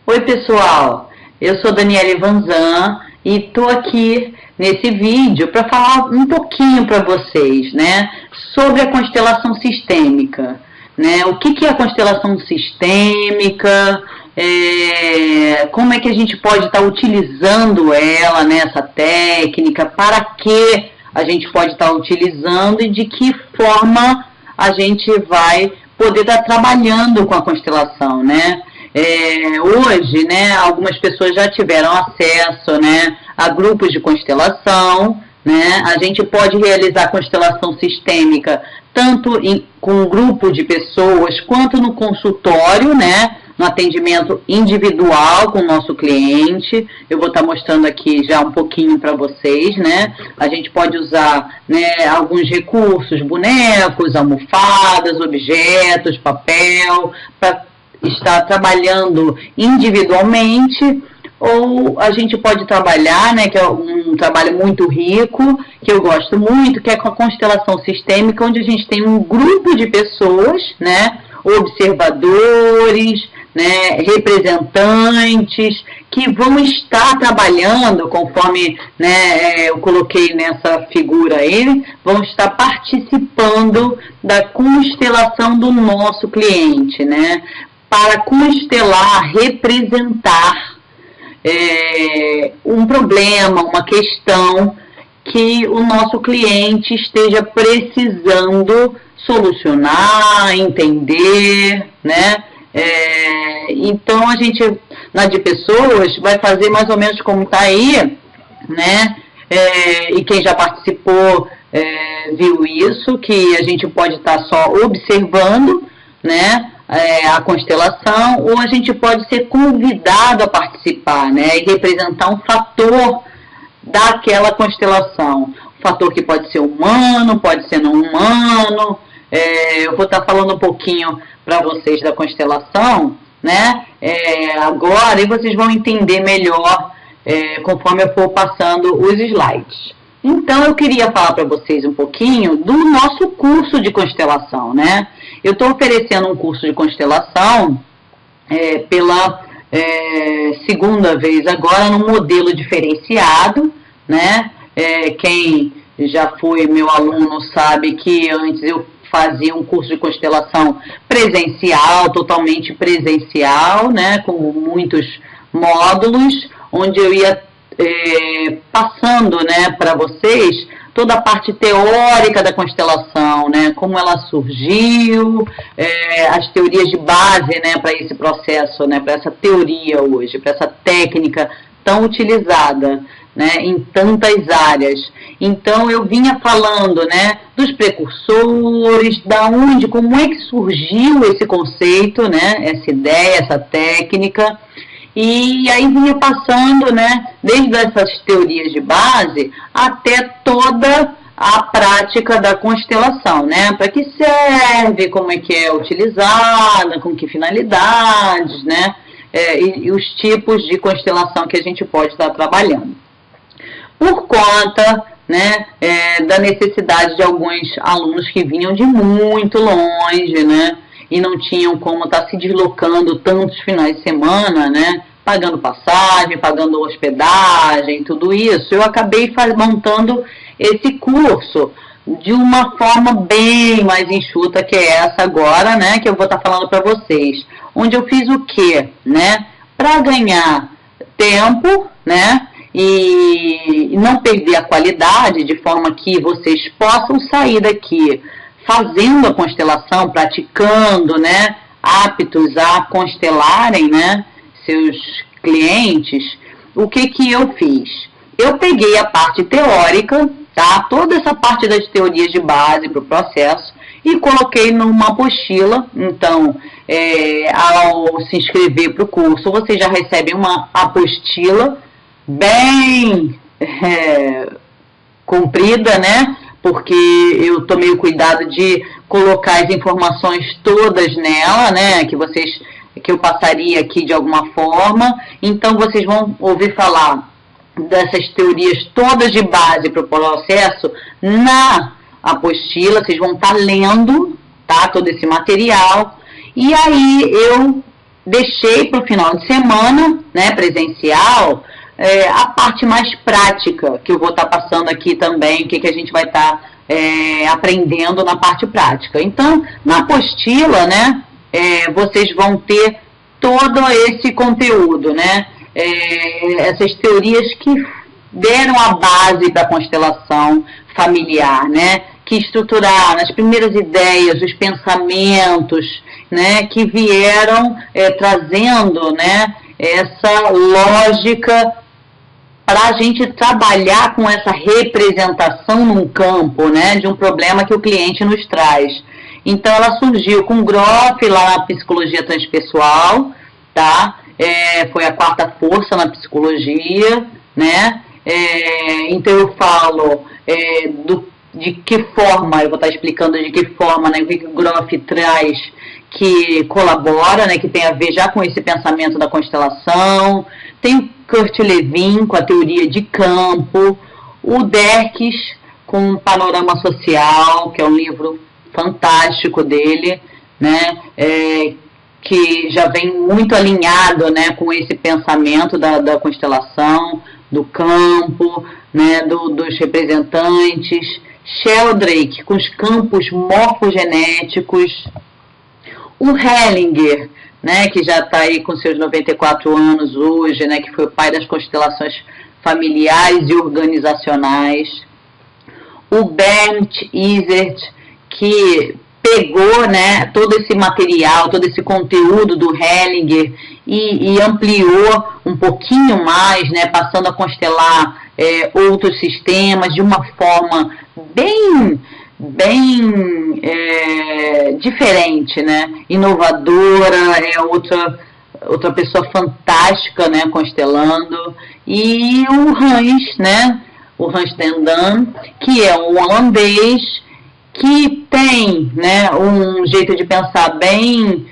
Oi, pessoal. Eu sou Daniele Vanzan e estou aqui nesse vídeo para falar um pouquinho para vocês, né, sobre a constelação sistêmica, né? O que é a constelação sistêmica? Como é que a gente pode estar utilizando ela, né, essa técnica? Para que a gente pode estar utilizando e de que forma a gente vai poder estar trabalhando com a constelação, né? Hoje, né, algumas pessoas já tiveram acesso, né, a grupos de constelação, né? A gente pode realizar constelação sistêmica tanto com um grupo de pessoas quanto no consultório, né, no atendimento individual com o nosso cliente. Eu vou estar mostrando aqui já um pouquinho para vocês, né? A gente pode usar, né, alguns recursos, bonecos, almofadas, objetos, papel, para estar trabalhando individualmente, ou a gente pode trabalhar, né, que é um trabalho muito rico, que eu gosto muito, que é com a constelação sistêmica, onde a gente tem um grupo de pessoas, né, observadores, né, representantes, que vão estar trabalhando, conforme, né, eu coloquei nessa figura aí, vão estar participando da constelação do nosso cliente, né, para constelar, representar um problema, uma questão que o nosso cliente esteja precisando solucionar, entender, né? Então a gente, na de pessoas, vai fazer mais ou menos como está aí, né? E quem já participou viu isso, que a gente pode estar só observando, né, a constelação, ou a gente pode ser convidado a participar, né, e representar um fator daquela constelação. Um fator que pode ser humano, pode ser não humano. Eu vou estar falando um pouquinho para vocês da constelação, né, agora, e vocês vão entender melhor conforme eu for passando os slides. Então, eu queria falar para vocês um pouquinho do nosso curso de constelação, né? Eu estou oferecendo um curso de constelação pela segunda vez agora, num modelo diferenciado, né? Quem já foi meu aluno sabe que antes eu fazia um curso de constelação presencial, totalmente presencial, né? Com muitos módulos, onde eu ia passando, né, para vocês toda a parte teórica da constelação, né, como ela surgiu, as teorias de base, né, para esse processo, né, para essa teoria hoje, para essa técnica tão utilizada, né, em tantas áreas. Então eu vinha falando, né, dos precursores, da onde, como é que surgiu esse conceito, né, essa ideia, essa técnica. E aí vinha passando, né, desde essas teorias de base até toda a prática da constelação, né, para que serve, como é que é utilizada, com que finalidades, né, e os tipos de constelação que a gente pode estar trabalhando. Por conta, né, da necessidade de alguns alunos que vinham de muito longe, né, e não tinham como estar se deslocando tantos finais de semana, né, pagando passagem, pagando hospedagem, tudo isso, eu acabei montando esse curso de uma forma bem mais enxuta, que é essa agora, né, que eu vou estar falando para vocês, onde eu fiz o quê, né, para ganhar tempo, né, e não perder a qualidade, de forma que vocês possam sair daqui fazendo a constelação, praticando, né, aptos a constelarem, né, seus clientes. O que eu fiz? Eu peguei a parte teórica, tá, toda essa parte das teorias de base para o processo, e coloquei numa apostila. Então, ao se inscrever para o curso, vocês já recebem uma apostila bem comprida, né, porque eu tomei o cuidado de colocar as informações todas nela, né, que eu passaria aqui de alguma forma. Então vocês vão ouvir falar dessas teorias todas de base para o processo na apostila. Vocês vão estar lendo, tá, todo esse material, e aí eu deixei para o final de semana, né, presencial, a parte mais prática, que eu vou estar passando aqui também, o que a gente vai estar aprendendo na parte prática. Então, na apostila, né, vocês vão ter todo esse conteúdo, né, essas teorias que deram a base para a constelação familiar, né, que estruturaram as primeiras ideias, os pensamentos, né, que vieram trazendo, né, essa lógica para a gente trabalhar com essa representação num campo, né, de um problema que o cliente nos traz. Então, ela surgiu com Groff lá na psicologia transpessoal, tá? Foi a quarta força na psicologia, né? Então, eu falo de que forma, eu vou estar explicando de que forma, né, o que o Groff traz que colabora, né, que tem a ver já com esse pensamento da constelação. Tem o Kurt Lewin com a teoria de campo, o Dierkes com o Panorama Social, que é um livro fantástico dele, né, que já vem muito alinhado, né, com esse pensamento da constelação, do campo, né, dos representantes. Sheldrake com os campos morfogenéticos. O Hellinger, né, que já está aí com seus 94 anos hoje, né, que foi o pai das constelações familiares e organizacionais. O Bernd Isert, que pegou, né, todo esse material, todo esse conteúdo do Hellinger e ampliou um pouquinho mais, né, passando a constelar outros sistemas de uma forma bem diferente, né, inovadora, outra pessoa fantástica, né, constelando. E o Hans, né, o Hans Tendam, que é um holandês que tem, né, um jeito de pensar bem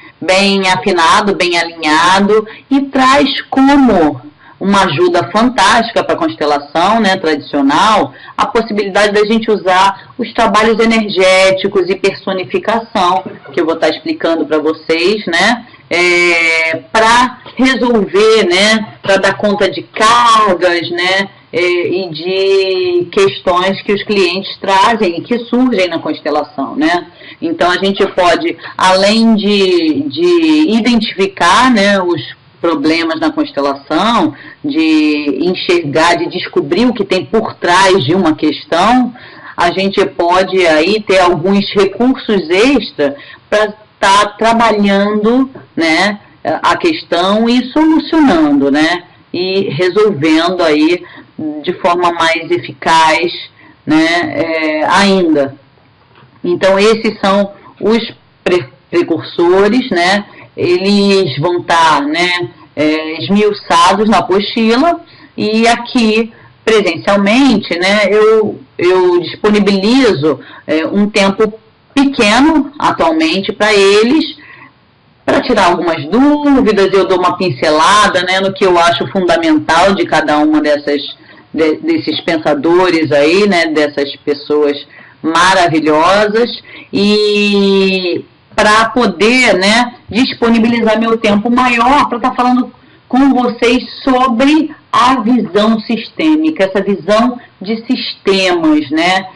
afinado, bem alinhado, e traz como uma ajuda fantástica para a constelação, né, tradicional, a possibilidade da gente usar os trabalhos energéticos e personificação, que eu vou estar explicando para vocês, né, para resolver, né, para dar conta de cargas, né, e de questões que os clientes trazem e que surgem na constelação, né? Então a gente pode, além de identificar, né, os problemas na constelação, de enxergar, de descobrir o que tem por trás de uma questão, a gente pode aí ter alguns recursos extra para estar trabalhando, né, a questão e solucionando, né, e resolvendo aí de forma mais eficaz, né, ainda. Então esses são os precursores, né, eles vão estar, né, esmiuçados na apostila, e aqui presencialmente, né, eu disponibilizo um tempo pequeno atualmente para eles, para tirar algumas dúvidas. Eu dou uma pincelada, né, no que eu acho fundamental de cada uma desses pensadores aí, né, dessas pessoas maravilhosas, e para poder, né, disponibilizar meu tempo maior para estar falando com vocês sobre a visão sistêmica, essa visão de sistemas, né,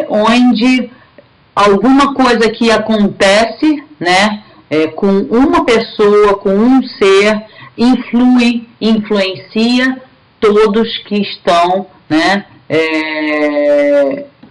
onde alguma coisa que acontece, né, com uma pessoa, com um ser, influencia todos que estão, né,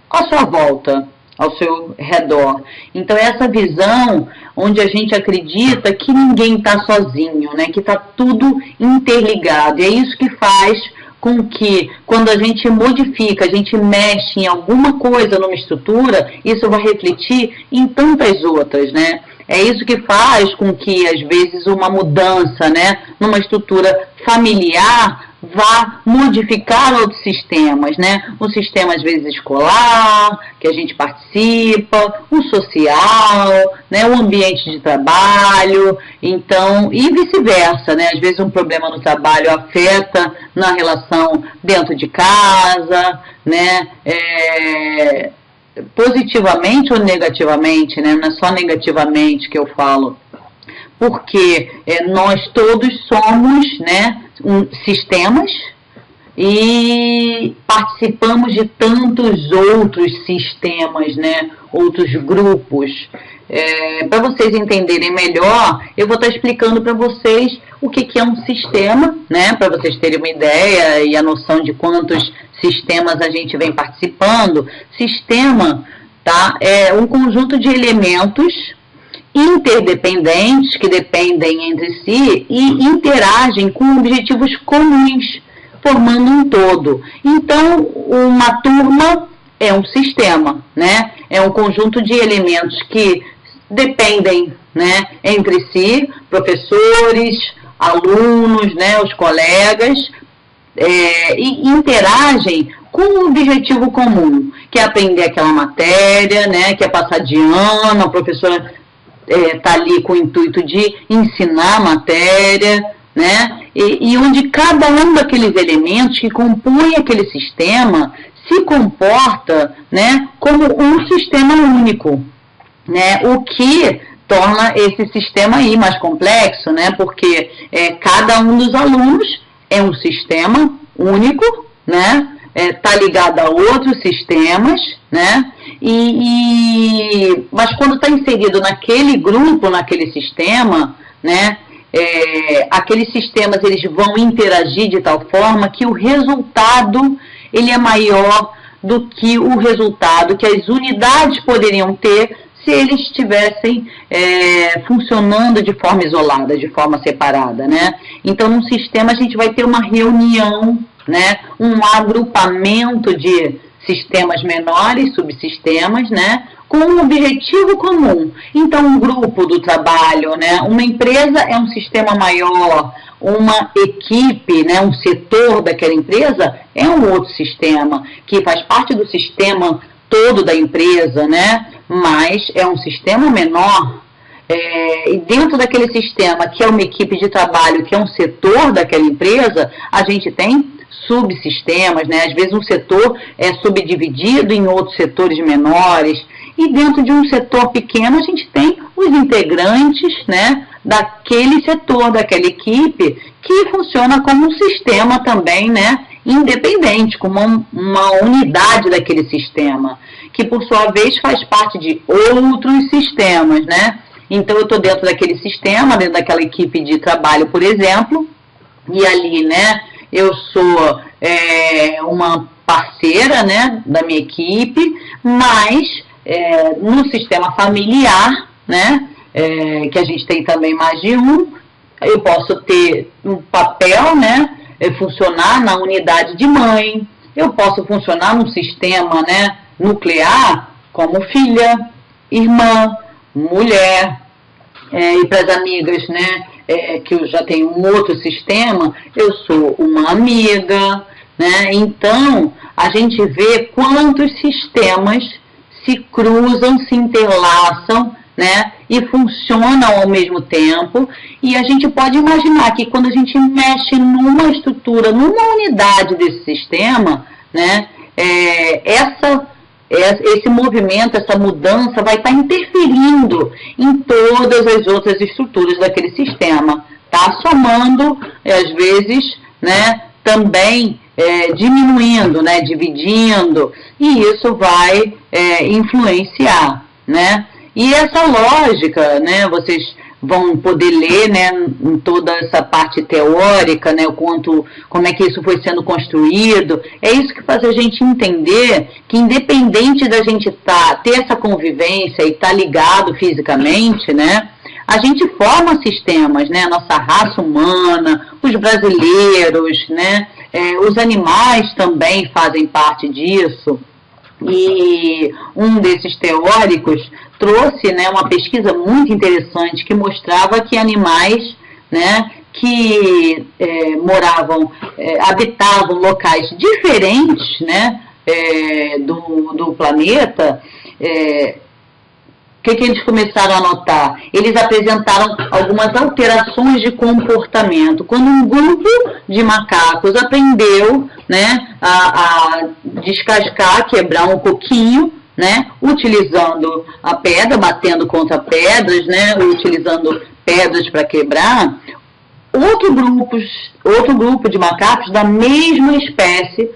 à sua volta, ao seu redor. Então essa visão onde a gente acredita que ninguém está sozinho, né, que está tudo interligado, e é isso que faz com que, quando a gente modifica, a gente mexe em alguma coisa numa estrutura, isso vai refletir em tantas outras, né? É isso que faz com que, às vezes, uma mudança, né, numa estrutura familiar vá modificar outros sistemas, né? Um sistema, às vezes, escolar, que a gente participa, o social, né, o ambiente de trabalho, então, e vice-versa, né? Às vezes um problema no trabalho afeta na relação dentro de casa, né? Positivamente ou negativamente, né? Não é só negativamente que eu falo. porque nós todos somos, né, sistemas, e participamos de tantos outros sistemas, né, outros grupos. Para vocês entenderem melhor, eu vou estar explicando para vocês o que é um sistema, né, para vocês terem uma ideia e a noção de quantos sistemas a gente vem participando. Sistema, tá, é um conjunto de elementos interdependentes que dependem entre si e interagem com objetivos comuns, formando um todo. Então, uma turma é um sistema, né? É um conjunto de elementos que dependem, né, entre si, professores, alunos, né, os colegas, e interagem com um objetivo comum, que é aprender aquela matéria, né, que é passar de ano, a professora está ali com o intuito de ensinar a matéria, né? E onde cada um daqueles elementos que compõem aquele sistema se comporta, né, como um sistema único, né? O que torna esse sistema aí mais complexo, né? Porque cada um dos alunos é um sistema único, né? Tá ligado a outros sistemas, né? Mas quando está inserido naquele grupo, naquele sistema, né? Aqueles sistemas eles vão interagir de tal forma que o resultado ele é maior do que o resultado que as unidades poderiam ter se eles estivessem funcionando de forma isolada, de forma separada, né? Então, num sistema a gente vai ter uma reunião, né? Um agrupamento de sistemas menores, subsistemas, né? Com um objetivo comum. Então, um grupo do trabalho, né? Uma empresa é um sistema maior, uma equipe, né? Um setor daquela empresa é um outro sistema, que faz parte do sistema todo da empresa, né? Mas é um sistema menor. E dentro daquele sistema, que é uma equipe de trabalho, que é um setor daquela empresa, a gente tem subsistemas, né? Às vezes um setor é subdividido em outros setores menores, e dentro de um setor pequeno a gente tem os integrantes, né, daquele setor, daquela equipe, que funciona como um sistema também, né, independente, como uma unidade daquele sistema, que por sua vez faz parte de outros sistemas, né? Então eu estou dentro daquele sistema, dentro daquela equipe de trabalho, por exemplo, e ali, né, eu sou uma parceira, né, da minha equipe, mas no sistema familiar, né, que a gente tem também mais de um, eu posso ter um papel, né, funcionar na unidade de mãe, eu posso funcionar num sistema, né, nuclear, como filha, irmã, mulher, e para as amigas, né, que eu já tenho um outro sistema, eu sou uma amiga, né? Então, a gente vê quantos sistemas se cruzam, se interlaçam, né? E funcionam ao mesmo tempo, e a gente pode imaginar que quando a gente mexe numa estrutura, numa unidade desse sistema, né? Esse movimento, essa mudança vai estar interferindo em todas as outras estruturas daquele sistema, tá? Somando, às vezes, né, também diminuindo, né, dividindo, e isso vai influenciar, né? E essa lógica, né, vocês vão poder ler, né, em toda essa parte teórica, né, como é que isso foi sendo construído. É isso que faz a gente entender que, independente da gente ter essa convivência e estar ligado fisicamente, né, a gente forma sistemas, né, a nossa raça humana, os brasileiros, né, os animais também fazem parte disso. E um desses teóricos trouxe, né, uma pesquisa muito interessante que mostrava que animais, né, que habitavam locais diferentes, né, do planeta, o que eles começaram a notar? Eles apresentaram algumas alterações de comportamento. Quando um grupo de macacos aprendeu, né, a descascar, quebrar um coquinho, né, utilizando a pedra, batendo contra pedras, né, utilizando pedras para quebrar, outro grupo de macacos da mesma espécie,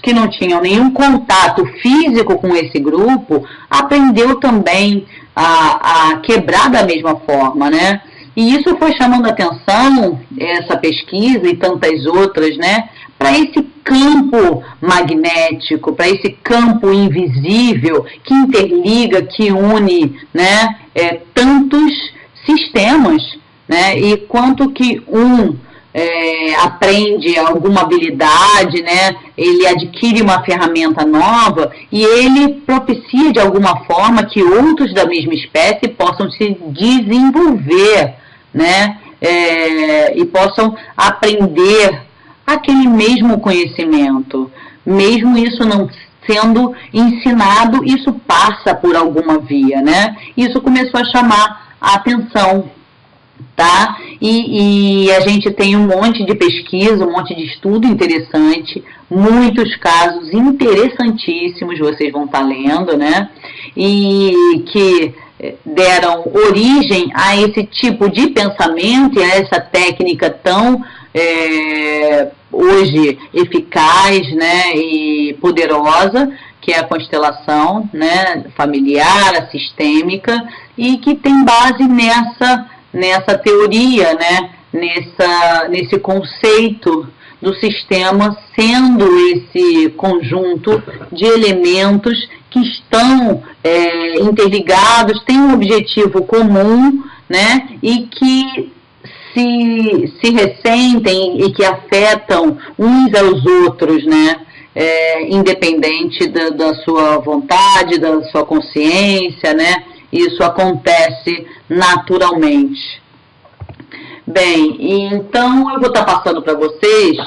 que não tinham nenhum contato físico com esse grupo, aprendeu também a quebrar da mesma forma, né? E isso foi chamando a atenção, essa pesquisa e tantas outras, né, para esse campo magnético, para esse campo invisível que interliga, que une, né, tantos sistemas, né, e quanto que aprende alguma habilidade, né, ele adquire uma ferramenta nova e ele propicia de alguma forma que outros da mesma espécie possam se desenvolver, né, e possam aprender aquele mesmo conhecimento. Mesmo isso não sendo ensinado, isso passa por alguma via, né? Isso começou a chamar a atenção, tá? E a gente tem um monte de pesquisa, um monte de estudo interessante, muitos casos interessantíssimos, vocês vão estar lendo, né? E que deram origem a esse tipo de pensamento e a essa técnica tão hoje eficaz, né, e poderosa, que é a constelação, né, familiar, a sistêmica, e que tem base nessa teoria, né, nesse conceito do sistema sendo esse conjunto de elementos que estão interligados, têm um objetivo comum, né, e que se ressentem e que afetam uns aos outros, né, independente da sua vontade, da sua consciência, né, isso acontece naturalmente. Bem, então eu vou estar passando para vocês,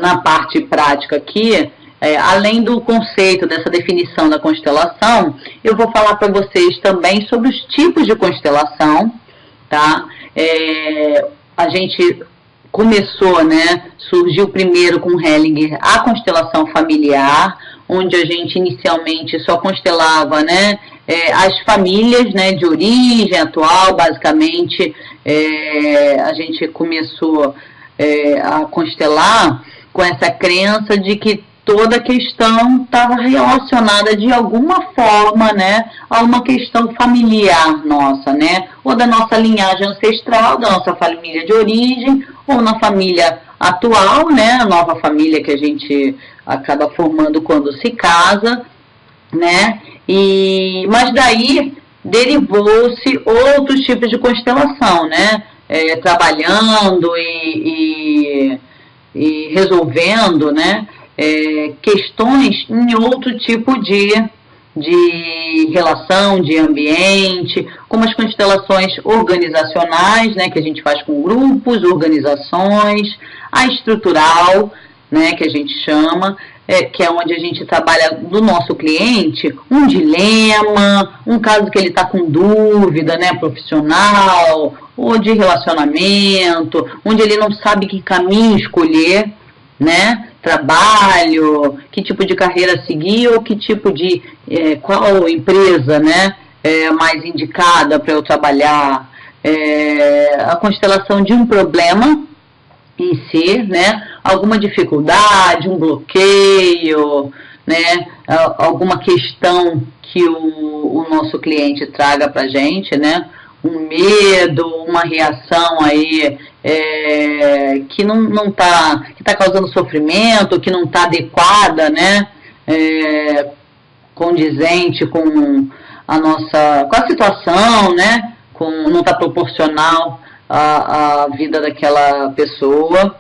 na parte prática aqui, além do conceito dessa definição da constelação, eu vou falar para vocês também sobre os tipos de constelação, tá? A gente começou, né, surgiu primeiro com Hellinger a constelação familiar, onde a gente inicialmente só constelava, né, as famílias, né, de origem atual, basicamente. A gente começou a constelar com essa crença de que toda a questão estava relacionada de alguma forma, né, a uma questão familiar nossa, né, ou da nossa linhagem ancestral, da nossa família de origem, ou na família atual, né, a nova família que a gente acaba formando quando se casa, né, mas daí derivou-se outros tipos de constelação, né, trabalhando e resolvendo, né, questões em outro tipo de relação, de ambiente, como as constelações organizacionais, né, que a gente faz com grupos, organizações, a estrutural, né, que a gente chama, que é onde a gente trabalha do nosso cliente um dilema, um caso que ele está com dúvida, né, profissional, ou de relacionamento, onde ele não sabe que caminho escolher, né, trabalho, que tipo de carreira seguir, ou que tipo de, qual empresa, né, mais indicada para eu trabalhar, a constelação de um problema em si, né, alguma dificuldade, um bloqueio, né, alguma questão que o nosso cliente traga para a gente, né, um medo, uma reação aí que não tá, que está causando sofrimento, que não está adequada, né, condizente com com a situação, né, não está proporcional à vida daquela pessoa.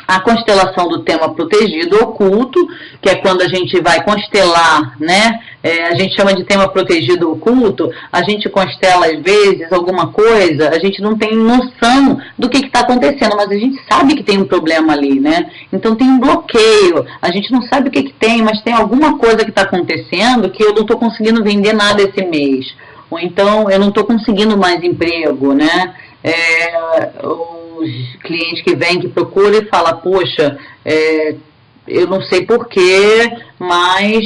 A constelação do tema protegido oculto, que é quando a gente vai constelar, né? A gente chama de tema protegido oculto, a gente constela às vezes alguma coisa, a gente não tem noção do que está acontecendo, mas a gente sabe que tem um problema ali, né? Então tem um bloqueio, a gente não sabe o que tem, mas tem alguma coisa que está acontecendo que eu não estou conseguindo vender nada esse mês, ou então eu não estou conseguindo mais emprego, né? Os clientes que vêm, que procuram e falam, poxa, eu não sei porquê, mas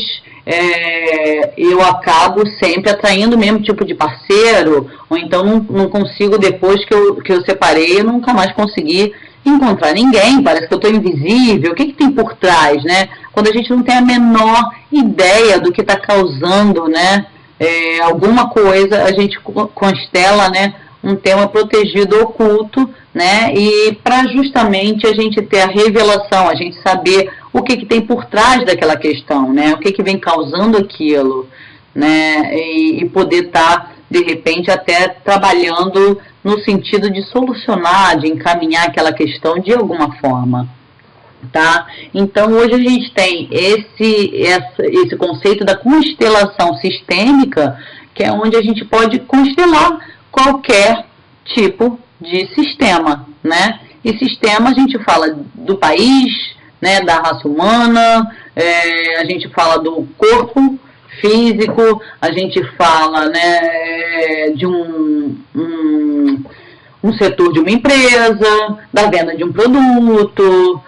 eu acabo sempre atraindo o mesmo tipo de parceiro, ou então não consigo, depois que eu separei, eu nunca mais consegui encontrar ninguém, parece que eu estou invisível. O que tem por trás, né? Quando a gente não tem a menor ideia do que está causando, né, alguma coisa, a gente constela, né, um tema protegido oculto, né, e para justamente a gente ter a revelação, a gente saber o que tem por trás daquela questão, né, o que vem causando aquilo, né, e poder estar, de repente, até trabalhando no sentido de solucionar, de encaminhar aquela questão de alguma forma. Tá? Então, hoje a gente tem esse conceito da constelação sistêmica, que é onde a gente pode constelar qualquer tipo de sistema, né? E sistema a gente fala do país, né, da raça humana, a gente fala do corpo físico, a gente fala, né, de um setor de uma empresa, da venda de um produto,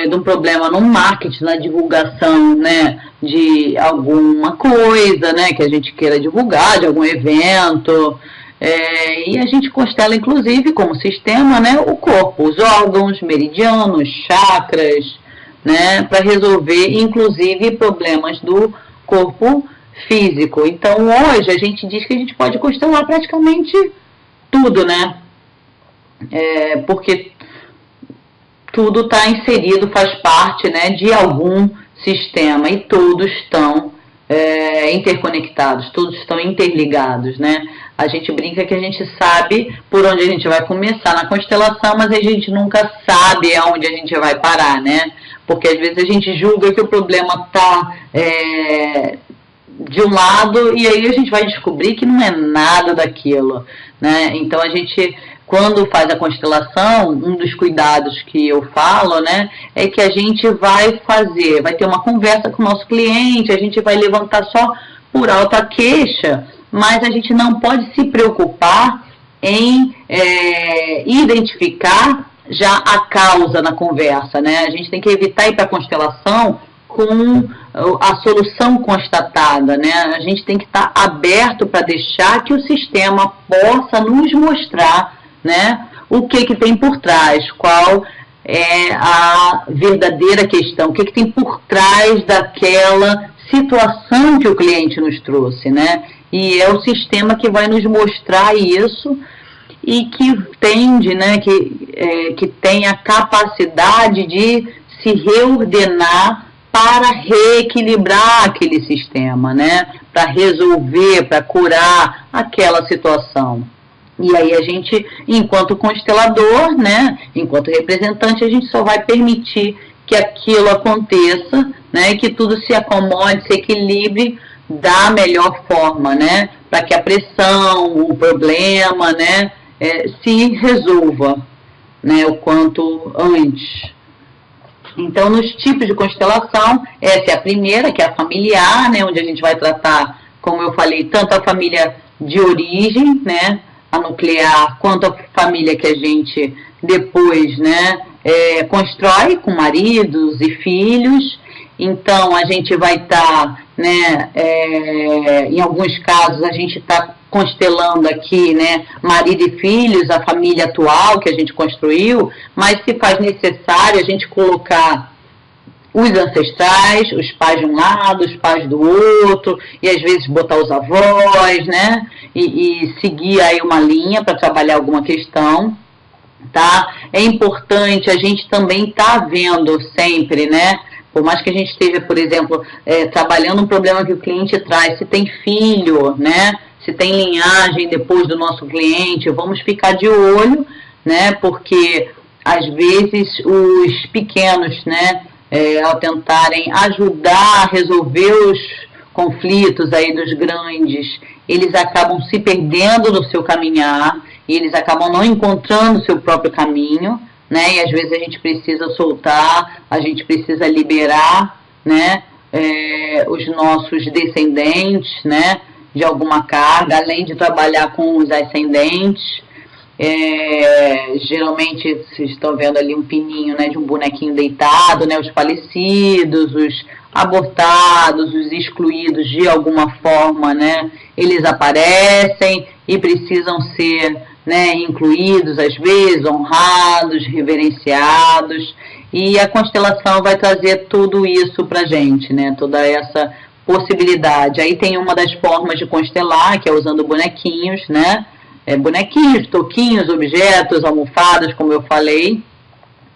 de um problema no marketing, na divulgação, né, de alguma coisa, né, que a gente queira divulgar, de algum evento, e a gente constela, inclusive, como sistema, né, o corpo, os órgãos, meridianos, chakras, né, para resolver, inclusive, problemas do corpo físico. Então, hoje, a gente diz que a gente pode constelar praticamente tudo, né, porque tudo está inserido, faz parte, né, de algum sistema, e todos estão interconectados, todos estão interligados, né? A gente brinca que a gente sabe por onde a gente vai começar na constelação, mas a gente nunca sabe aonde a gente vai parar, né? Porque às vezes a gente julga que o problema está de um lado, e aí a gente vai descobrir que não é nada daquilo, né? Então a gente, quando faz a constelação, um dos cuidados que eu falo, né, é que a gente vai ter uma conversa com o nosso cliente, a gente vai levantar só por alto a queixa, mas a gente não pode se preocupar em identificar já a causa na conversa, né? A gente tem que evitar ir para a constelação com a solução constatada, né? A gente tem que estar aberto para deixar que o sistema possa nos mostrar, né, o que tem por trás, qual é a verdadeira questão, o que tem por trás daquela situação que o cliente nos trouxe, né? E é o sistema que vai nos mostrar isso, e que tende, né, que tem a capacidade de se reordenar para reequilibrar aquele sistema, né, para resolver, para curar aquela situação. E aí a gente, enquanto constelador, né, enquanto representante, a gente só vai permitir que aquilo aconteça, né, e que tudo se acomode, se equilibre da melhor forma, né, para que a pressão, o problema, né, se resolva, né, o quanto antes. Então, nos tipos de constelação, essa é a primeira, que é a familiar, né, onde a gente vai tratar, como eu falei, tanto a família de origem, né, a nuclear, quanto a família que a gente depois, né, constrói com maridos e filhos. Então, a gente vai estar, né, em alguns casos, a gente está constelando aqui, né, marido e filhos, a família atual que a gente construiu, mas se faz necessário a gente colocar os ancestrais, os pais de um lado, os pais do outro, e às vezes botar os avós, né, e seguir aí uma linha para trabalhar alguma questão, tá? É importante a gente também estar vendo sempre, né, por mais que a gente esteja, por exemplo, trabalhando um problema que o cliente traz, se tem filho, né, se tem linhagem depois do nosso cliente, vamos ficar de olho, né, porque às vezes os pequenos, né, ao tentarem ajudar a resolver os conflitos aí dos grandes, eles acabam se perdendo no seu caminhar, e eles acabam não encontrando o seu próprio caminho, né, e às vezes a gente precisa soltar, a gente precisa liberar, né, os nossos descendentes, né, de alguma carga, além de trabalhar com os ascendentes. Geralmente vocês estão vendo ali um pininho, né, de um bonequinho deitado, né, os falecidos, os abortados, os excluídos de alguma forma, né, eles aparecem e precisam ser, né, incluídos às vezes, honrados, reverenciados, e a constelação vai trazer tudo isso pra gente, né, toda essa possibilidade. Aí tem uma das formas de constelar, que é usando bonequinhos, né, bonequinhos, toquinhos, objetos, almofadas, como eu falei.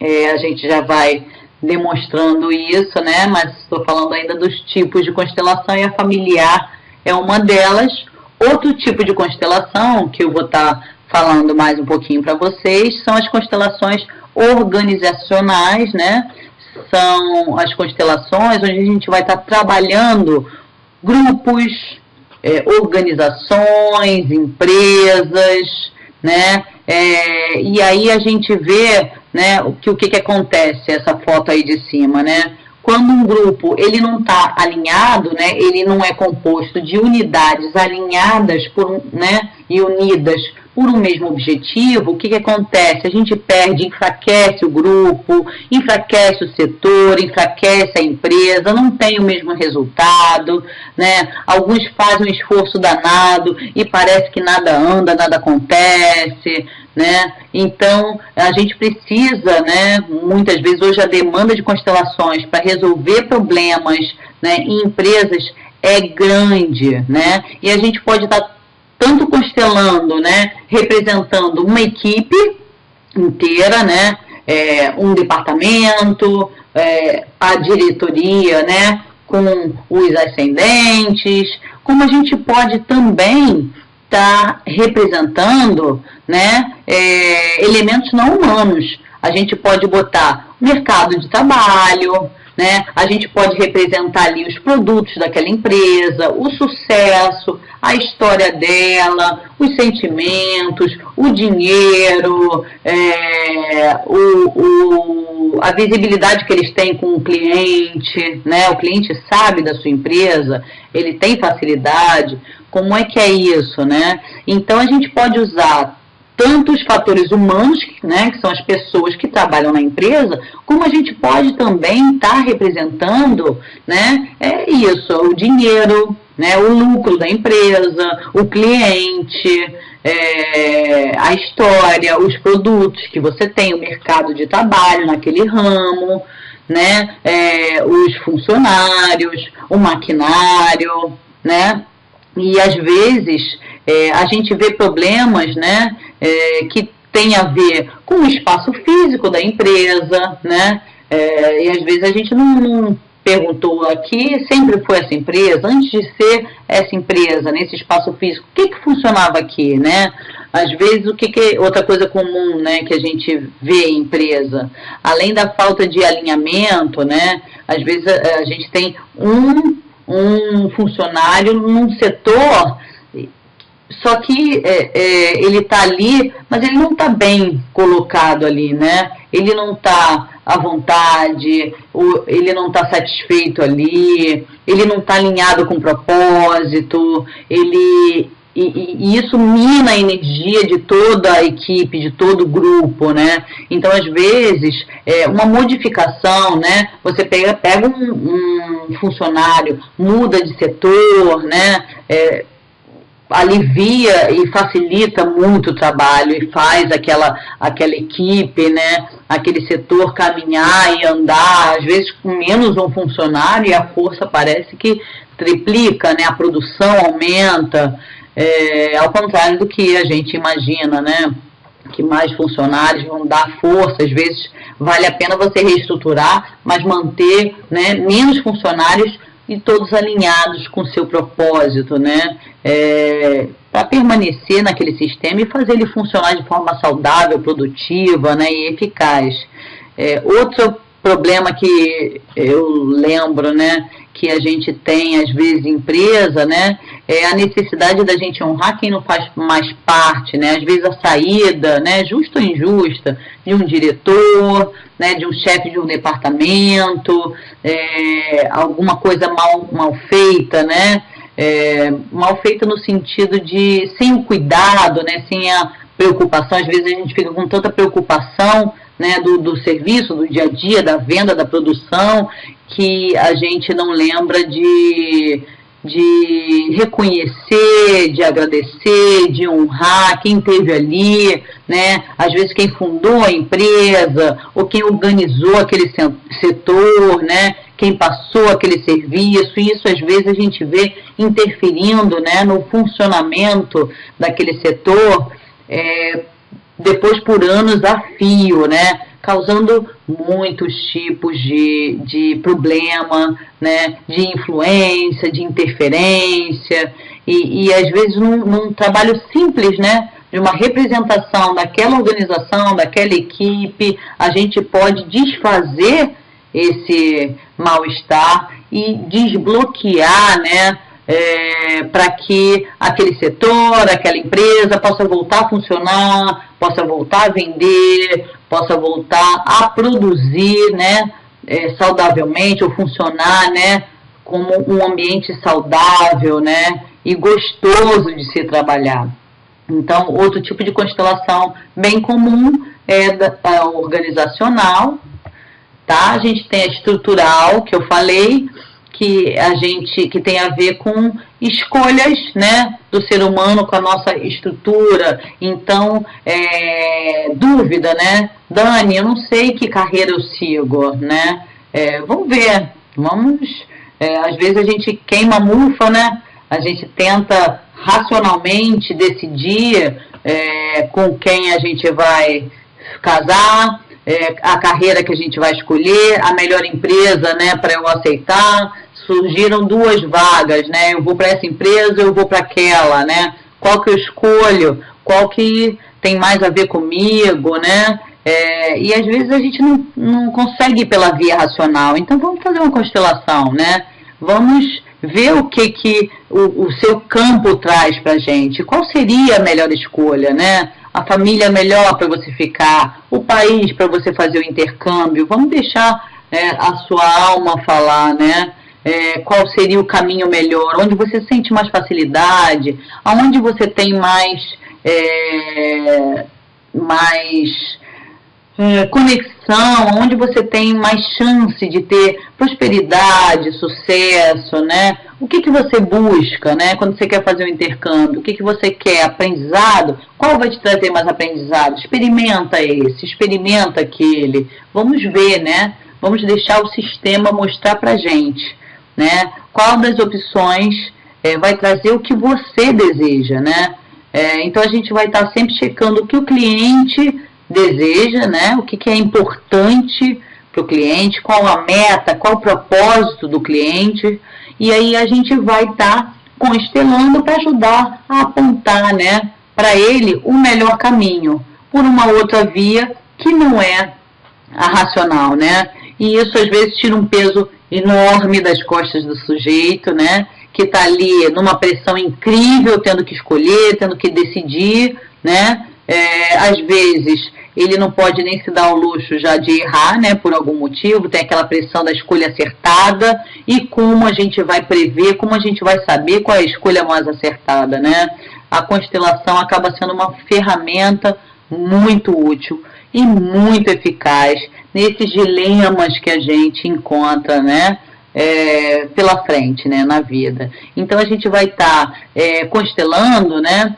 A gente já vai demonstrando isso, né? Mas estou falando ainda dos tipos de constelação e a familiar é uma delas. Outro tipo de constelação que eu vou estar falando mais um pouquinho para vocês são as constelações organizacionais, né? São as constelações onde a gente vai estar trabalhando grupos, organizações, empresas, né? E aí a gente vê, né, o que acontece, essa foto aí de cima, né? Quando um grupo ele não está alinhado, né, ele não é composto de unidades alinhadas né, e unidas por um mesmo objetivo, o que acontece? A gente perde, enfraquece o grupo, enfraquece o setor, enfraquece a empresa, não tem o mesmo resultado, né? Alguns fazem um esforço danado e parece que nada anda, nada acontece, né? Então, a gente precisa, né, muitas vezes, hoje a demanda de constelações para resolver problemas, né, em empresas é grande, né? E a gente pode estar tanto constelando, né, representando uma equipe inteira, né, um departamento, a diretoria, né, com os ascendentes, como a gente pode também estar representando, né, elementos não humanos. A gente pode botar mercado de trabalho, né? A gente pode representar ali os produtos daquela empresa, o sucesso, a história dela, os sentimentos, o dinheiro, a visibilidade que eles têm com o cliente, né? O cliente sabe da sua empresa, ele tem facilidade, como é que é isso, né? Então a gente pode usar tanto os fatores humanos, né, que são as pessoas que trabalham na empresa, como a gente pode também estar representando, né, o dinheiro, né, o lucro da empresa, o cliente, a história, os produtos que você tem, o mercado de trabalho naquele ramo, né, os funcionários, o maquinário, né, e às vezes a gente vê problemas, né, que tem a ver com o espaço físico da empresa, né, e às vezes a gente não perguntou aqui, sempre foi essa empresa, antes de ser essa empresa, nesse espaço físico, o que funcionava aqui, né? Às vezes, outra coisa comum, né, que a gente vê em empresa, além da falta de alinhamento, né, às vezes a gente tem um funcionário num setor, só que ele está ali, mas ele não está bem colocado ali, né? Ele não está à vontade, ele não está satisfeito ali, ele não está alinhado com o propósito, e isso mina a energia de toda a equipe, de todo o grupo, né? Então, às vezes, uma modificação, né? Você pega um funcionário, muda de setor, né? Alivia e facilita muito o trabalho e faz aquela equipe, né, aquele setor caminhar e andar, às vezes com menos um funcionário, e a força parece que triplica, né, a produção aumenta, ao contrário do que a gente imagina, né, que mais funcionários vão dar força, às vezes vale a pena você reestruturar, mas manter, né, menos funcionários e todos alinhados com o seu propósito, né? Para permanecer naquele sistema e fazer ele funcionar de forma saudável, produtiva, né, e eficaz. Outro problema que eu lembro, né, que a gente tem às vezes em empresa, né, é a necessidade da gente honrar quem não faz mais parte, né, às vezes a saída, né, justa ou injusta, de um diretor, né, de um chefe de um departamento, alguma coisa mal feita, né, mal feita no sentido de sem o cuidado, né, sem a preocupação, às vezes a gente fica com tanta preocupação, né, do serviço, do dia a dia, da venda, da produção, que a gente não lembra de reconhecer, de agradecer, de honrar quem esteve ali, né? Às vezes quem fundou a empresa, ou quem organizou aquele setor, né? Quem passou aquele serviço. Isso às vezes a gente vê interferindo, né, no funcionamento daquele setor, depois por anos a fio, né? Causando muitos tipos de problema, né, de influência, de interferência, e às vezes num trabalho simples, né, de uma representação daquela organização, daquela equipe, a gente pode desfazer esse mal-estar e desbloquear, né, para que aquele setor, aquela empresa possa voltar a funcionar, possa voltar a vender, possa voltar a produzir, né, saudavelmente, ou funcionar, né, como um ambiente saudável, né, e gostoso de se trabalhar. Então, outro tipo de constelação bem comum é a organizacional, tá? A gente tem a estrutural, que eu falei, que tem a ver com escolhas, né, do ser humano, com a nossa estrutura. Então, dúvida, né? Dani, eu não sei que carreira eu sigo, né? Vamos ver, às vezes a gente queima a mufa, né? A gente tenta racionalmente decidir com quem a gente vai casar, a carreira que a gente vai escolher, a melhor empresa, né, para eu aceitar. Surgiram duas vagas, né? Eu vou para essa empresa, eu vou para aquela, né? Qual que eu escolho? Qual que tem mais a ver comigo, né? E às vezes a gente não consegue ir pela via racional. Então vamos fazer uma constelação, né? Vamos ver o que o seu campo traz para a gente. Qual seria a melhor escolha, né? A família melhor para você ficar, o país para você fazer o intercâmbio. Vamos deixar a sua alma falar, né? Qual seria o caminho melhor, onde você sente mais facilidade, aonde você tem mais conexão, onde você tem mais chance de ter prosperidade, sucesso, né? O que você busca, né? Quando você quer fazer um intercâmbio, o que você quer? Aprendizado? Qual vai te trazer mais aprendizado? Experimenta esse, experimenta aquele. Vamos ver, né? Vamos deixar o sistema mostrar pra gente, né? Qual das opções vai trazer o que você deseja, né? Então a gente vai estar sempre checando o que o cliente deseja, né? O que é importante para o cliente, qual a meta, qual o propósito do cliente, e aí a gente vai estar constelando para ajudar a apontar, né, para ele o melhor caminho, por uma outra via que não é a racional, né? E isso às vezes tira um peso enorme das costas do sujeito, né? Que está ali numa pressão incrível, tendo que escolher, tendo que decidir, né? Às vezes ele não pode nem se dar o luxo já de errar, né? Por algum motivo, tem aquela pressão da escolha acertada. E como a gente vai prever, como a gente vai saber qual é a escolha mais acertada, né? A constelação acaba sendo uma ferramenta muito útil e muito eficaz nesses dilemas que a gente encontra, né, pela frente, né, na vida. Então a gente vai estar constelando, né,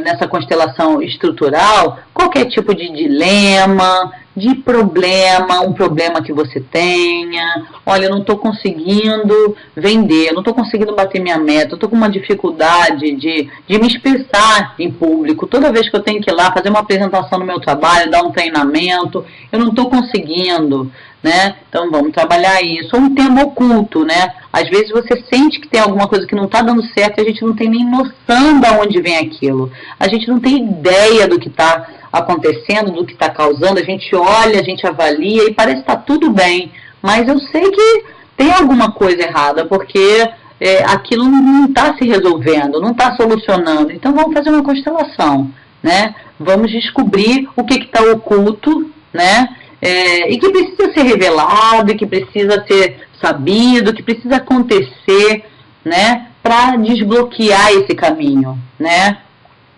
nessa constelação estrutural, qualquer tipo de dilema, de problema, um problema que você tenha. Olha, eu não estou conseguindo vender, eu não estou conseguindo bater minha meta, eu estou com uma dificuldade de me expressar em público. Toda vez que eu tenho que ir lá fazer uma apresentação no meu trabalho, dar um treinamento, eu não estou conseguindo, né? Então vamos trabalhar isso. Ou um tema oculto, né? Às vezes você sente que tem alguma coisa que não está dando certo e a gente não tem nem noção de onde vem aquilo. A gente não tem ideia do que está acontecendo, do que está causando. A gente olha, a gente avalia e parece que está tudo bem. Mas eu sei que tem alguma coisa errada, porque aquilo não está se resolvendo, não está solucionando. Então vamos fazer uma constelação, né? Vamos descobrir o que está oculto, né? E que precisa ser revelado, que precisa ser sabido, que precisa acontecer, né, para desbloquear esse caminho, né?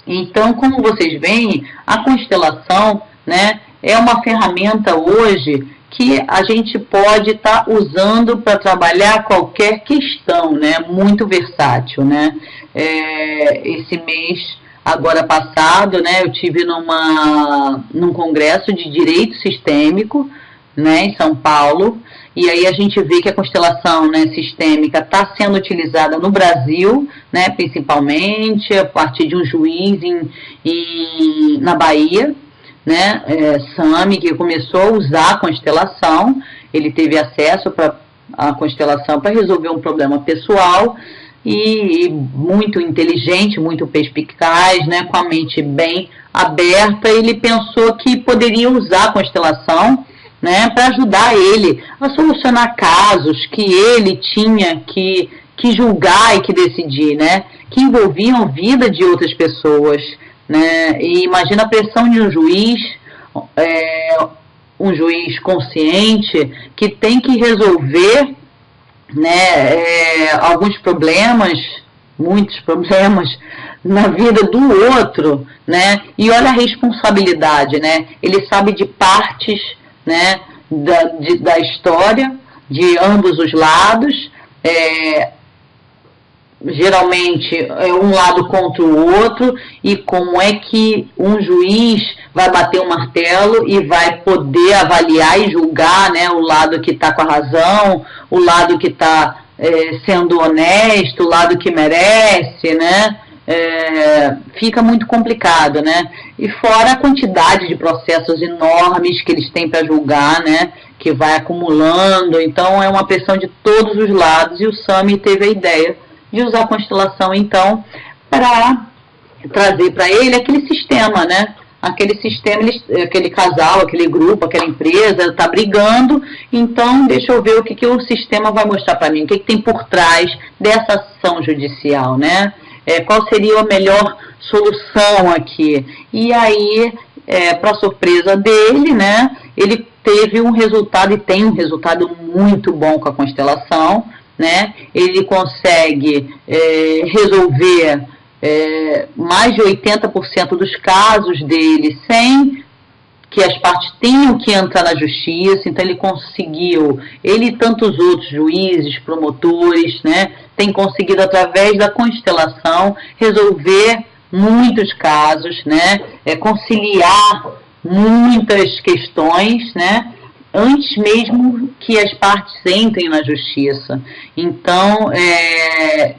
Então, como vocês veem, a constelação, né, é uma ferramenta hoje que a gente pode estar usando para trabalhar qualquer questão, né, muito versátil, né. Esse mês, agora passado, né, eu tive num congresso de direito sistêmico, né, em São Paulo, e aí a gente vê que a constelação, né, sistêmica está sendo utilizada no Brasil, né, principalmente a partir de um juiz na Bahia, né, Sami, que começou a usar a constelação. Ele teve acesso à constelação para resolver um problema pessoal, e muito inteligente, muito perspicaz, né, com a mente bem aberta. Ele pensou que poderia usar a constelação, né, para ajudar ele a solucionar casos que ele tinha que julgar e que decidir, né, que envolviam a vida de outras pessoas, né. E imagina a pressão de um juiz consciente que tem que resolver, né, alguns problemas, muitos problemas na vida do outro, né, e olha a responsabilidade, né, ele sabe de partes, né, da história, de ambos os lados, geralmente é um lado contra o outro, e como é que um juiz vai bater um martelo e vai poder avaliar e julgar, né, o lado que está com a razão, o lado que está sendo honesto, o lado que merece, né? Fica muito complicado, né? E fora a quantidade de processos enormes que eles têm para julgar, né? Que vai acumulando, então é uma pressão de todos os lados, e o Sami teve a ideia de usar a constelação, então, para trazer para ele aquele sistema, né? Aquele sistema, aquele casal, aquele grupo, aquela empresa está brigando, então deixa eu ver o que o sistema vai mostrar para mim, o que tem por trás dessa ação judicial, né? Qual seria a melhor solução aqui? E aí, para surpresa dele, né, ele teve um resultado, e tem um resultado muito bom com a constelação, né? Ele consegue resolver mais de 80% dos casos dele sem que as partes tenham que entrar na justiça. Então ele conseguiu, ele e tantos outros juízes, promotores, né, tem conseguido através da constelação resolver muitos casos, né, conciliar muitas questões, né, antes mesmo que as partes entrem na justiça. Então,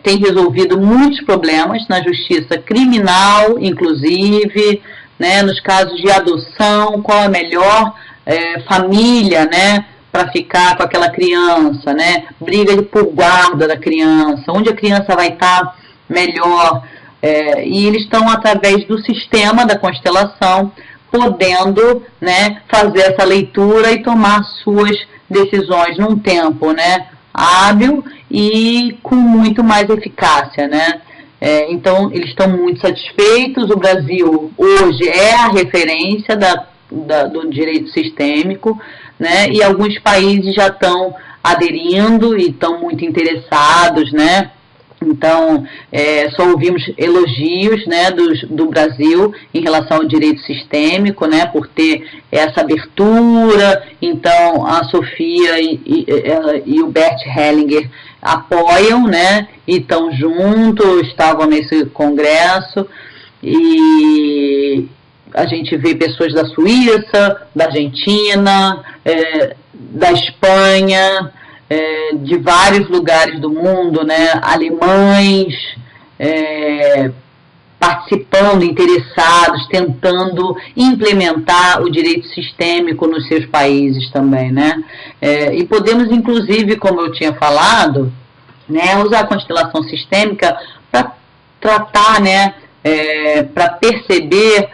tem resolvido muitos problemas na justiça criminal, inclusive, né, nos casos de adoção, qual a melhor família, né, para ficar com aquela criança, né, briga por guarda da criança, onde a criança vai estar melhor, e eles estão, através do sistema da constelação, podendo, né, fazer essa leitura e tomar suas decisões num tempo, né, hábil e com muito mais eficácia, né. Então, eles estão muito satisfeitos. O Brasil hoje é a referência do direito sistêmico, né, e alguns países já estão aderindo e estão muito interessados, né. Então, só ouvimos elogios, né, do Brasil em relação ao direito sistêmico, né, por ter essa abertura. Então, a Sofia e o Bert Hellinger apoiam, né, e estão juntos, estavam nesse congresso, e a gente vê pessoas da Suíça, da Argentina, da Espanha, de vários lugares do mundo, né, alemães, participando, interessados, tentando implementar o direito sistêmico nos seus países também, né. E podemos, inclusive, como eu tinha falado, né, usar a constelação sistêmica para tratar, né, para perceber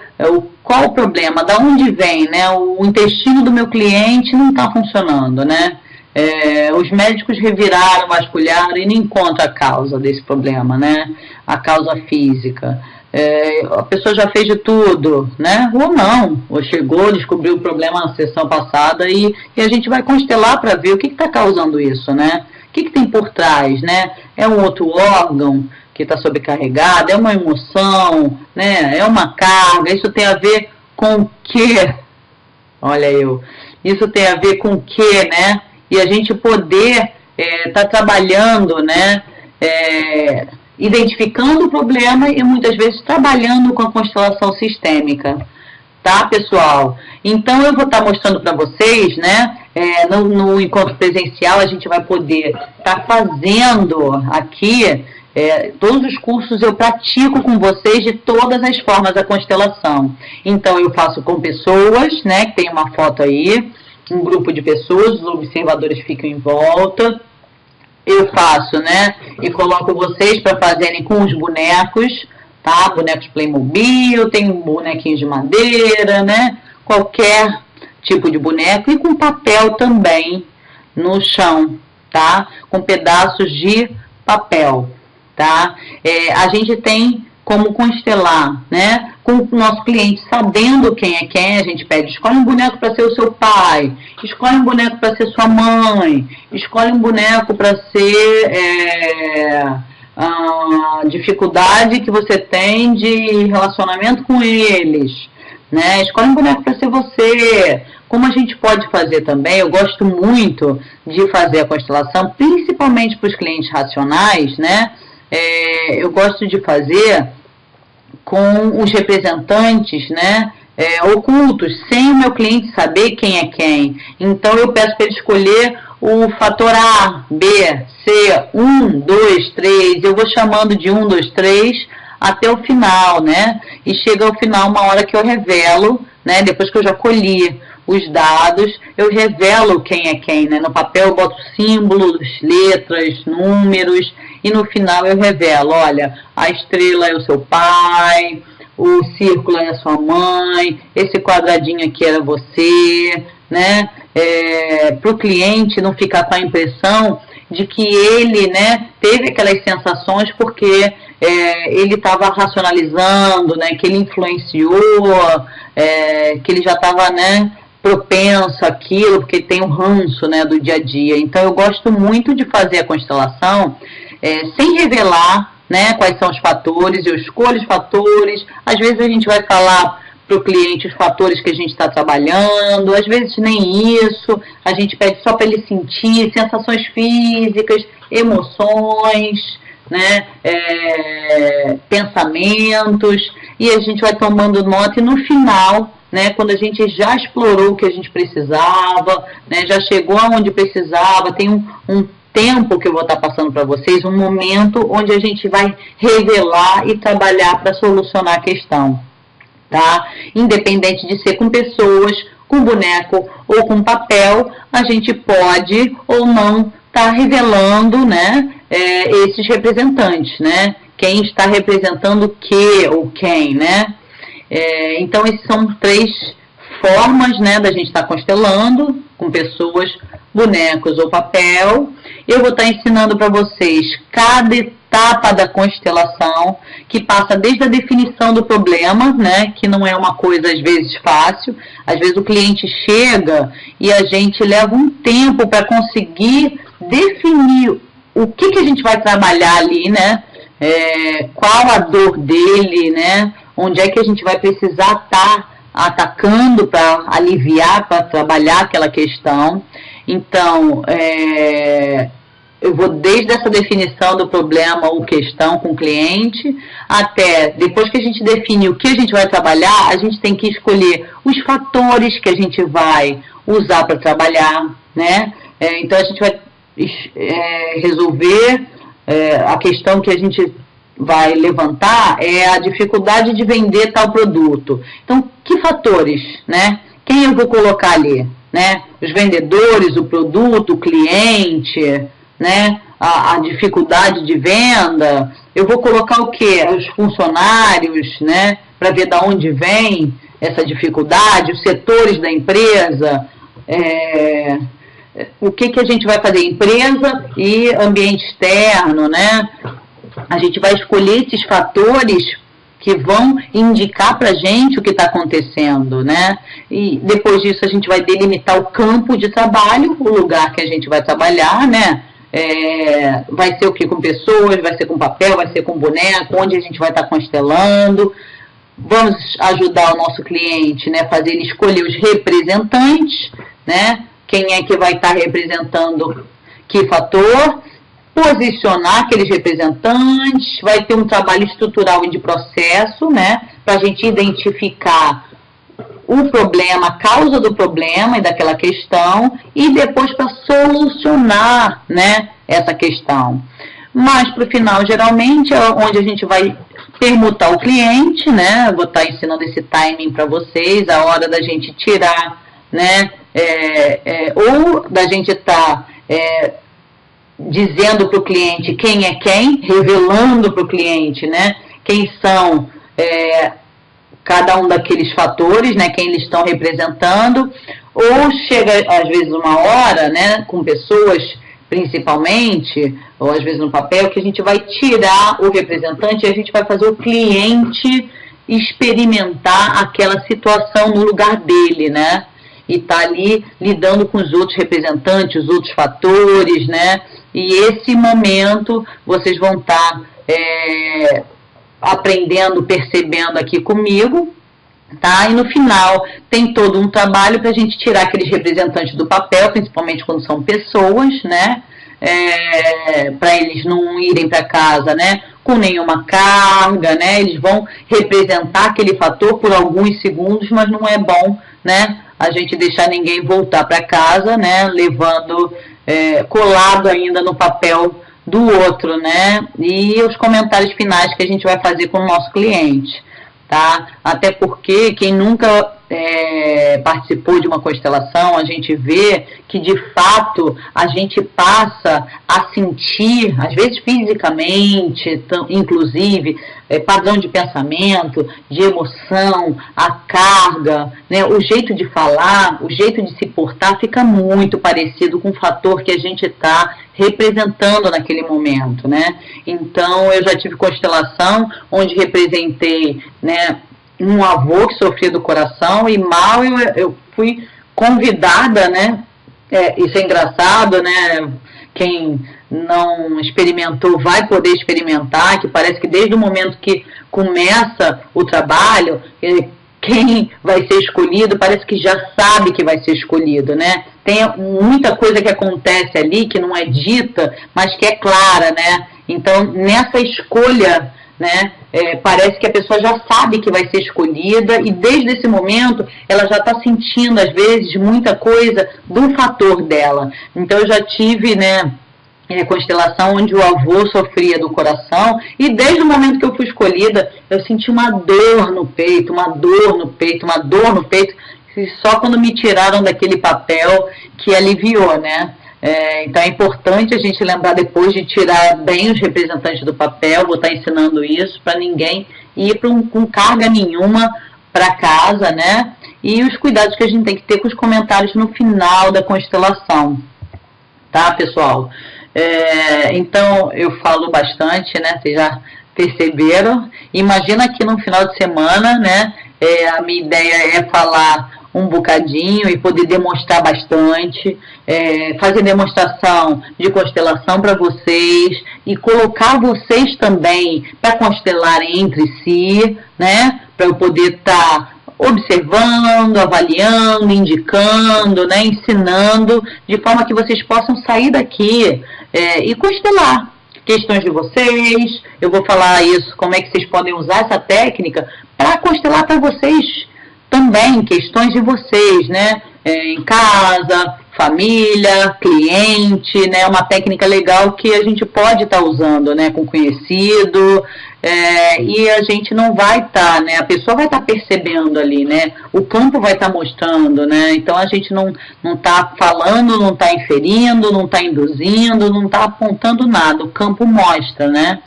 qual o problema, da onde vem, né, o intestino do meu cliente não está funcionando, né. Os médicos reviraram, vasculharam e não encontram a causa desse problema, né? A causa física. A pessoa já fez de tudo, né? Ou não, ou chegou, descobriu o problema na sessão passada, e a gente vai constelar para ver o que está causando isso, né? O que tem por trás, né? É um outro órgão que está sobrecarregada, é uma emoção, né? É uma carga, isso tem a ver com o quê? Olha isso tem a ver com o quê, né? E a gente poder tá trabalhando, né? Identificando o problema e muitas vezes trabalhando com a constelação sistêmica, tá, pessoal? Então eu vou estar mostrando para vocês, né? No encontro presencial a gente vai poder estar fazendo aqui todos os cursos, eu pratico com vocês de todas as formas a constelação. Então eu faço com pessoas, né? Que tem uma foto aí, um grupo de pessoas, os observadores ficam em volta. Eu faço, né? E coloco vocês para fazerem com os bonecos, tá? Bonecos Playmobil, tem bonequinhos de madeira, né? Qualquer tipo de boneco, e com papel também no chão, tá? Com pedaços de papel, tá? A gente tem como constelar, né? Com o nosso cliente sabendo quem é quem, a gente pede, escolhe um boneco para ser o seu pai, escolhe um boneco para ser sua mãe, escolhe um boneco para ser a dificuldade que você tem de relacionamento com eles, né? Escolhe um boneco para ser você. Como a gente pode fazer também, eu gosto muito de fazer a constelação, principalmente para os clientes racionais, né? Eu gosto de fazer com os representantes, né, ocultos, sem o meu cliente saber quem é quem. Então eu peço para ele escolher o fator A, B, C, 1, 2, 3, eu vou chamando de 1, 2, 3 até o final, né? E chega ao final uma hora que eu revelo, né, depois que eu já colhi os dados, eu revelo quem é quem, né? No papel eu boto símbolos, letras, números, e no final eu revelo, olha, a estrela é o seu pai, o círculo é a sua mãe, esse quadradinho aqui era você, né? Para o cliente não ficar com a impressão de que ele, né, teve aquelas sensações porque ele estava racionalizando, né, que ele influenciou, que ele já estava, né, propenso àquilo, porque tem um ranço, né, do dia a dia. Então eu gosto muito de fazer a constelação sem revelar, né, quais são os fatores, eu escolho os fatores, às vezes a gente vai falar para o cliente os fatores que a gente está trabalhando, às vezes nem isso, a gente pede só para ele sentir sensações físicas, emoções, né, pensamentos, e a gente vai tomando nota, e no final, né, quando a gente já explorou o que a gente precisava, né, já chegou aonde precisava, tem um tempo que eu vou estar passando para vocês, um momento onde a gente vai revelar e trabalhar para solucionar a questão, tá? Independente de ser com pessoas, com boneco ou com papel, a gente pode ou não estar revelando, né, esses representantes, né? Quem está representando o que ou quem, né? Então, essas são 3 formas, né, da gente estar constelando com pessoas, bonecos ou papel. Eu vou estar ensinando para vocês cada etapa da constelação, que passa desde a definição do problema, né, que não é uma coisa às vezes fácil. Às vezes o cliente chega e a gente leva um tempo para conseguir definir o que a gente vai trabalhar ali, né, qual a dor dele, né, onde é que a gente vai precisar estar atacando para aliviar, para trabalhar aquela questão. Então, eu vou desde essa definição do problema ou questão com o cliente, até depois que a gente define o que a gente vai trabalhar, a gente tem que escolher os fatores que a gente vai usar para trabalhar, né? Então, a gente vai resolver a questão que a gente vai levantar é a dificuldade de vender tal produto. Então, que fatores, né? Quem eu vou colocar ali, né? Os vendedores, o produto, o cliente, né? A dificuldade de venda. Eu vou colocar o quê? Os funcionários, né? Para ver de onde vem essa dificuldade, os setores da empresa. O que a gente vai fazer? Empresa e ambiente externo, né? A gente vai escolher esses fatores que vão indicar para a gente o que está acontecendo, né? E depois disso a gente vai delimitar o campo de trabalho, o lugar que a gente vai trabalhar, né? vai ser o que? Com pessoas, vai ser com papel, vai ser com boneco, onde a gente vai estar constelando. Vamos ajudar o nosso cliente, né, fazer ele escolher os representantes, né, quem é que vai estar representando que fator, posicionar aqueles representantes, vai ter um trabalho estrutural e de processo, né, para a gente identificar o problema, a causa do problema e daquela questão, e depois para solucionar, né, essa questão. Mas para o final, geralmente, é onde a gente vai permutar o cliente, né, eu vou estar ensinando esse timing para vocês, a hora da gente tirar, né, ou da gente estar dizendo para o cliente quem é quem, revelando para o cliente, né, quem são cada um daqueles fatores, né, quem eles estão representando, ou chega às vezes uma hora, né, com pessoas principalmente, ou às vezes no papel, que a gente vai tirar o representante e a gente vai fazer o cliente experimentar aquela situação no lugar dele, né, e tá ali lidando com os outros representantes, os outros fatores, né, e esse momento vocês vão estar aprendendo, percebendo aqui comigo, tá? E no final tem todo um trabalho para a gente tirar aqueles representantes do papel, principalmente quando são pessoas, né? Para eles não irem para casa, né, com nenhuma carga, né? Eles vão representar aquele fator por alguns segundos, mas não é bom, né, a gente deixar ninguém voltar para casa, né, levando colado ainda no papel do outro, né? E os comentários finais que a gente vai fazer com o nosso cliente, tá? Até porque quem nunca participou de uma constelação, a gente vê que de fato a gente passa a sentir, às vezes fisicamente, inclusive, padrão de pensamento, de emoção, a carga, né, o jeito de falar, o jeito de se portar fica muito parecido com o fator que a gente está representando naquele momento, né? Então eu já tive constelação onde representei, né, um avô que sofria do coração e mal eu fui convidada, né? Isso é engraçado, né? Quem não experimentou vai poder experimentar, que parece que desde o momento que começa o trabalho, quem vai ser escolhido parece que já sabe que vai ser escolhido, né? Tem muita coisa que acontece ali que não é dita, mas que é clara, né? Então, nessa escolha, né, parece que a pessoa já sabe que vai ser escolhida e desde esse momento ela já está sentindo, às vezes, muita coisa do fator dela. Então, eu já tive, né, constelação onde o avô sofria do coração e desde o momento que eu fui escolhida, eu senti uma dor no peito, uma dor no peito, uma dor no peito, e só quando me tiraram daquele papel que aliviou, né? Então é importante a gente lembrar depois de tirar bem os representantes do papel, vou estar ensinando isso para ninguém ir com carga nenhuma para casa, né? E os cuidados que a gente tem que ter com os comentários no final da constelação, tá, pessoal? Então eu falo bastante, né? Vocês já perceberam. Imagina que no final de semana, né? A minha ideia é falar um bocadinho e poder demonstrar bastante, fazer demonstração de constelação para vocês e colocar vocês também para constelarem entre si, né? Para eu poder estar observando, avaliando, indicando, né? Ensinando, de forma que vocês possam sair daqui e constelar questões de vocês. Eu vou falar isso, como é que vocês podem usar essa técnica para constelar para vocês também, questões de vocês, né? Em casa, família, cliente, né? Uma técnica legal que a gente pode estar usando, né? Com conhecido, e a gente não vai estar, né? A pessoa vai estar percebendo ali, né? O campo vai estar mostrando, né? Então a gente não está falando, não está inferindo, não está induzindo, não está apontando nada. O campo mostra, né?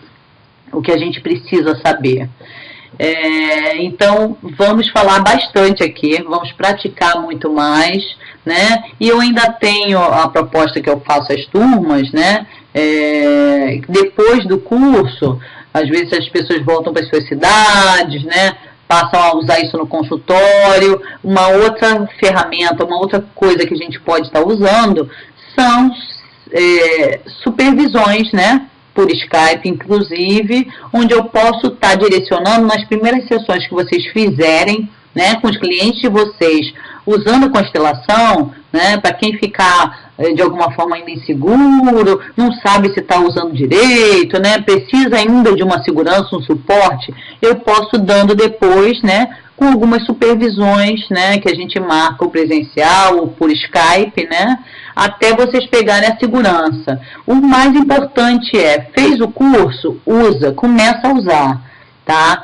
O que a gente precisa saber. Então vamos falar bastante aqui, vamos praticar muito mais, né? E eu ainda tenho a proposta que eu faço às turmas, né? Depois do curso, às vezes as pessoas voltam para as suas cidades, né? Passam a usar isso no consultório. Uma outra ferramenta, uma outra coisa que a gente pode estar usando são supervisões, né, por Skype, inclusive, onde eu posso estar direcionando nas primeiras sessões que vocês fizerem, né, com os clientes de vocês, usando a constelação, né, para quem ficar de alguma forma ainda inseguro, não sabe se está usando direito, né, precisa ainda de uma segurança, um suporte, eu posso dando depois, né, com algumas supervisões, né, que a gente marca o presencial ou por Skype, né, até vocês pegarem a segurança. O mais importante fez o curso, usa, começa a usar, tá?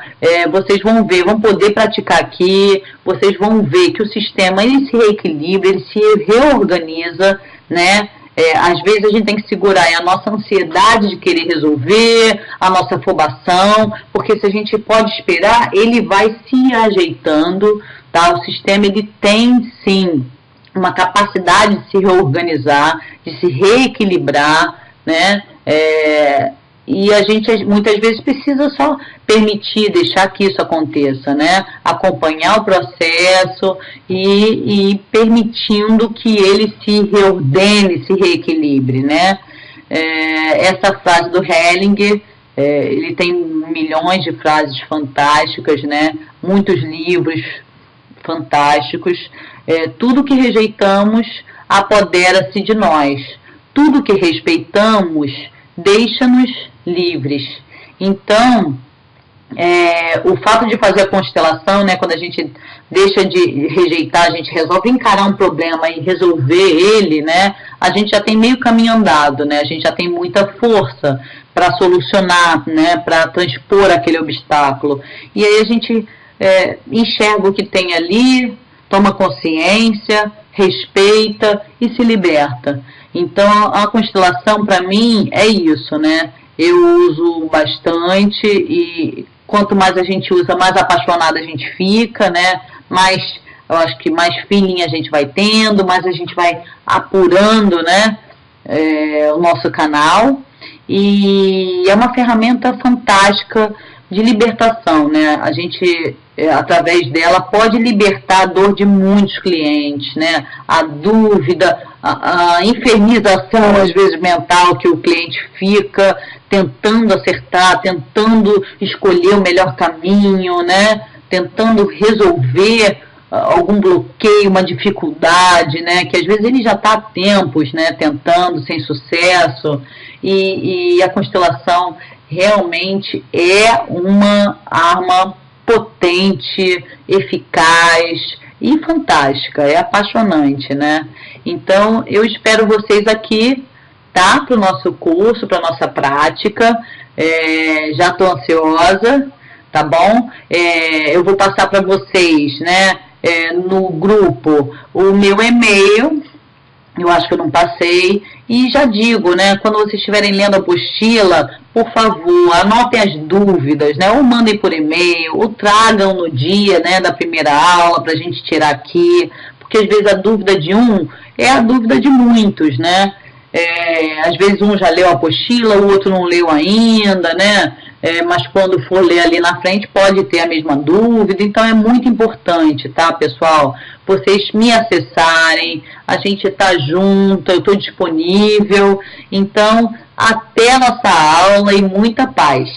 Vocês vão ver, vão poder praticar aqui, vocês vão ver que o sistema, ele se reequilibra, ele se reorganiza, né? Às vezes a gente tem que segurar a nossa ansiedade de querer resolver, a nossa afobação, porque se a gente pode esperar, ele vai se ajeitando, tá? O sistema, ele tem sim uma capacidade de se reorganizar, de se reequilibrar, né? E a gente muitas vezes precisa só permitir, deixar que isso aconteça, né? Acompanhar o processo e permitindo que ele se reordene, se reequilibre, né? Essa frase do Hellinger, ele tem milhões de frases fantásticas, né? Muitos livros fantásticos. Tudo que rejeitamos apodera-se de nós. Tudo que respeitamos deixa-nos livres. Então, o fato de fazer a constelação, né, quando a gente deixa de rejeitar, a gente resolve encarar um problema e resolver ele, né, a gente já tem meio caminho andado, né, a gente já tem muita força para solucionar, né, para transpor aquele obstáculo. E aí a gente enxerga o que tem ali, toma consciência, respeita e se liberta. Então, a constelação, para mim, é isso, né? Eu uso bastante e quanto mais a gente usa, mais apaixonada a gente fica, né? Mais, eu acho que mais feeling a gente vai tendo, mais a gente vai apurando, né? O nosso canal. E é uma ferramenta fantástica de libertação, né? A gente, através dela, pode libertar a dor de muitos clientes, né? A dúvida, a enfermização, às vezes, mental que o cliente fica tentando acertar, tentando escolher o melhor caminho, né? Tentando resolver algum bloqueio, uma dificuldade, né? Que às vezes ele já está há tempos, né? Tentando, sem sucesso. E a constelação realmente é uma arma potente, eficaz e fantástica, é apaixonante, né? Então, eu espero vocês aqui, tá? Para o nosso curso, para a nossa prática. Já estou ansiosa, tá bom? Eu vou passar para vocês, né? No grupo, o meu e-mail. Eu acho que eu não passei. E já digo, né, quando vocês estiverem lendo a apostila, por favor, anotem as dúvidas, né, ou mandem por e-mail, ou tragam no dia, né, da primeira aula para a gente tirar aqui, porque às vezes a dúvida de um é a dúvida de muitos, né. Às vezes um já leu a apostila, o outro não leu ainda, né, mas quando for ler ali na frente pode ter a mesma dúvida, então é muito importante, tá, pessoal? Vocês me acessarem, a gente está junto, eu estou disponível, então até a nossa aula e muita paz.